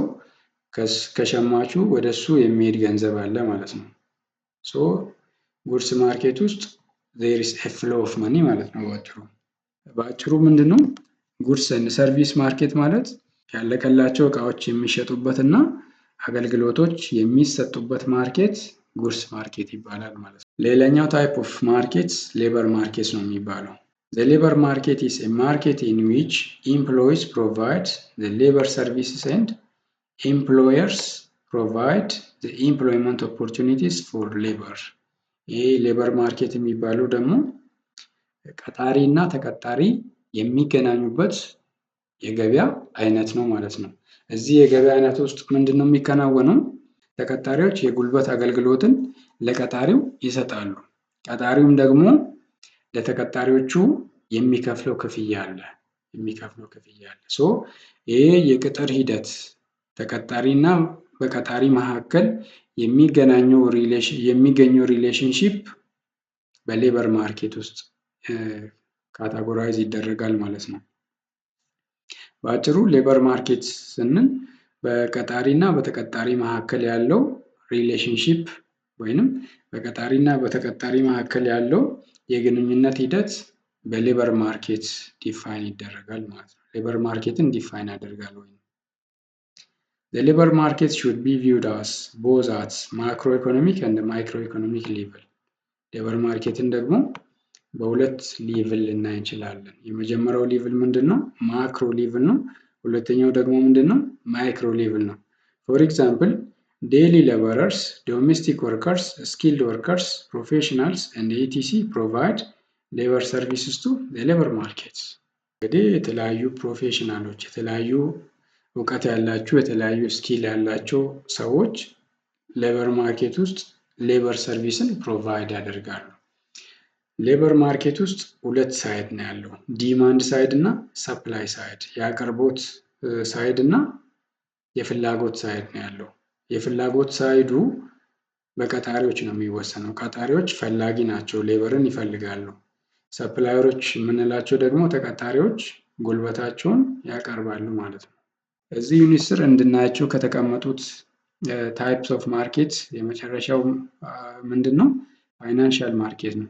ከሸማቹ ወደ እሱ የሚሄድ ገንዘብ አለ ማለት ነው። ሶ ጉድስ ማርኬት ውስጥ there is a flow of money ማለት ነው በአጭሩ ምንድን ነው ጉድስ ኤንድ ሰርቪስ ማርኬት ማለት ያለቀላቸው እቃዎች የሚሸጡበትና አገልግሎቶች የሚሰጡበት ማርኬት ጉድስ ማርኬት ይባላል ማለት ነው። ሌላኛው ታይፕ ኦፍ ማርኬት ሌበር ማርኬት ነው የሚባለው። The labor market is a market in which employees provide the labor services and employers provide the employment opportunities for labor. ይህ ሌበር ማርኬት የሚባለው ደግሞ ቀጣሪ እና ተቀጣሪ የሚገናኙበት የገበያ አይነት ነው ማለት ነው። እዚህ የገበያ አይነት ውስጥ ምንድን ነው የሚከናወነው? ተቀጣሪዎች የጉልበት አገልግሎትን ለቀጣሪው ይሰጣሉ። ቀጣሪውም ደግሞ ለተቀጣሪዎቹ የሚከፍለው ክፍያ አለ። ሶ ይሄ የቅጥር ሂደት ተቀጣሪና በቀጣሪ መካከል የሚገኘው ሪሌሽንሺፕ በሌበር ማርኬት ውስጥ ካታጎራይዝ ይደረጋል ማለት ነው። በአጭሩ ሌበር ማርኬት ስንል በቀጣሪና በተቀጣሪ መካከል ያለው ሪሌሽንሺፕ ወይንም በቀጣሪና በተቀጣሪ መካከል ያለው የግንኙነት ሂደት በሌበር ማርኬት ዲፋይን ይደረጋል ማለት ነው። ሌበር ማርኬትን ዲፋይን ያደርጋል ወይ? The labor market should be viewed as both at macroeconomic and microeconomic level. ሌበር ማርኬትን ደግሞ በሁለት ሌቭል ልናይ እንችላለን። የመጀመሪያው ሌቭል ምንድን ነው? ማክሮ ሌቭል ነው። ሁለተኛው ደግሞ ምንድን ነው? ማይክሮ ሌቭል ነው። ፎር ኤግዛምፕል ዴይሊ ሌበረርስ፣ ዶሜስቲክ ወርከርስ፣ ስኪልድ ወርከርስ፣ ፕሮፌሽናልስ ኤንድ ኢቲሲ ፕሮቫይድ ሌበር ሰርቪስስ ቱ ሌበር ማርኬት። እንግዲህ የተለያዩ ፕሮፌሽናሎች፣ የተለያዩ እውቀት ያላቸው፣ የተለያዩ ስኪል ያላቸው ሰዎች ሌበር ማርኬት ውስጥ ሌበር ሰርቪስን ፕሮቫይድ ያደርጋሉ። ሌበር ማርኬት ውስጥ ሁለት ሳይድ ነው ያለው፣ ዲማንድ ሳይድ እና ሰፕላይ ሳይድ። የአቅርቦት ሳይድ እና የፍላጎት ሳይድ ነው ያለው። የፍላጎት ሳይዱ በቀጣሪዎች ነው የሚወሰነው። ቀጣሪዎች ፈላጊ ናቸው፣ ሌበርን ይፈልጋሉ። ሰፕላየሮች የምንላቸው ደግሞ ተቀጣሪዎች ጉልበታቸውን ያቀርባሉ ማለት ነው። እዚህ ዩኒት ስር እንድናያቸው ከተቀመጡት ታይፕስ ኦፍ ማርኬት የመጨረሻው ምንድን ነው? ፋይናንሻል ማርኬት ነው።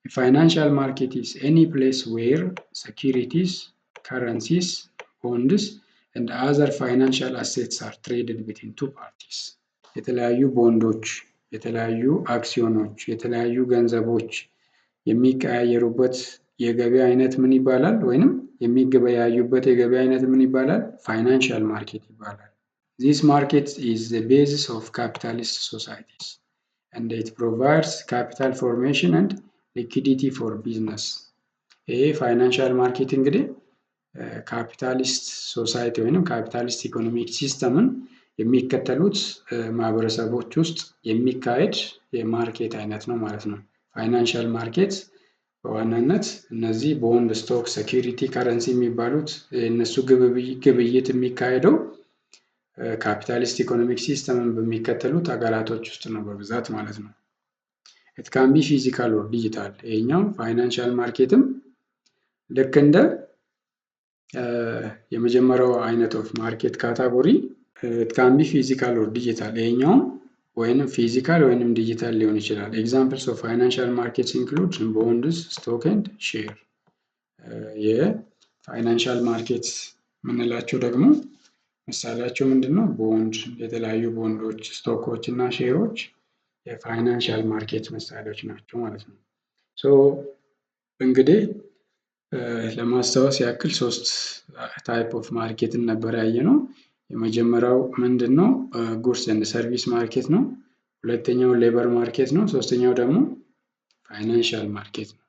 ፋይናንሻል ማርኬት is any place where securities, currencies, bonds and other financial assets are traded between two parties. የተለያዩ ቦንዶች፣ የተለያዩ አክሲዮኖች፣ የተለያዩ ገንዘቦች የሚቀያየሩበት የገበያ አይነት ምን ይባላል? ወይንም የሚገበያዩበት የገበያ አይነት ምን ይባላል? ፋይናንሻል ማርኬት ይባላል። This market is the basis of capitalist societies and it provides capital formation and liquidity for business. ይሄ ፋይናንሻል ማርኬት እንግዲህ ካፒታሊስት ሶሳይቲ ወይንም ካፒታሊስት ኢኮኖሚክ ሲስተምን የሚከተሉት ማህበረሰቦች ውስጥ የሚካሄድ የማርኬት አይነት ነው ማለት ነው። ፋይናንሻል ማርኬት በዋናነት እነዚህ ቦንድ፣ ስቶክ፣ ሴኪሪቲ፣ ከረንሲ የሚባሉት እነሱ ግብይት የሚካሄደው ካፒታሊስት ኢኮኖሚክ ሲስተምን በሚከተሉት ሀገራቶች ውስጥ ነው በብዛት ማለት ነው። it can be physical or digital። ይሄኛው ፋይናንሻል ማርኬትም ልክ እንደ የመጀመሪያው አይነት ኦፍ ማርኬት ካታጎሪ it can be physical or digital። ይሄኛው ወይንም ፊዚካል ወይንም ዲጂታል ሊሆን ይችላል። ኤግዛምፕልስ ኦፍ ፋይናንሻል ማርኬትስ ኢንክሉድ ቦንድስ፣ ስቶክ ኤንድ ሼር። የፋይናንሻል ማርኬት የምንላቸው ደግሞ ምሳሌያቸው ምንድን ነው? ቦንድ፣ የተለያዩ ቦንዶች፣ ስቶኮች እና ሼሮች የፋይናንሻል ማርኬት ምሳሌዎች ናቸው ማለት ነው። ሶ እንግዲህ ለማስታወስ ያክል ሶስት ታይፕ ኦፍ ማርኬትን ነበር ያየነው። የመጀመሪያው ምንድን ነው? ጉድስ ኤንድ ሰርቪስ ማርኬት ነው። ሁለተኛው ሌበር ማርኬት ነው። ሶስተኛው ደግሞ ፋይናንሻል ማርኬት ነው።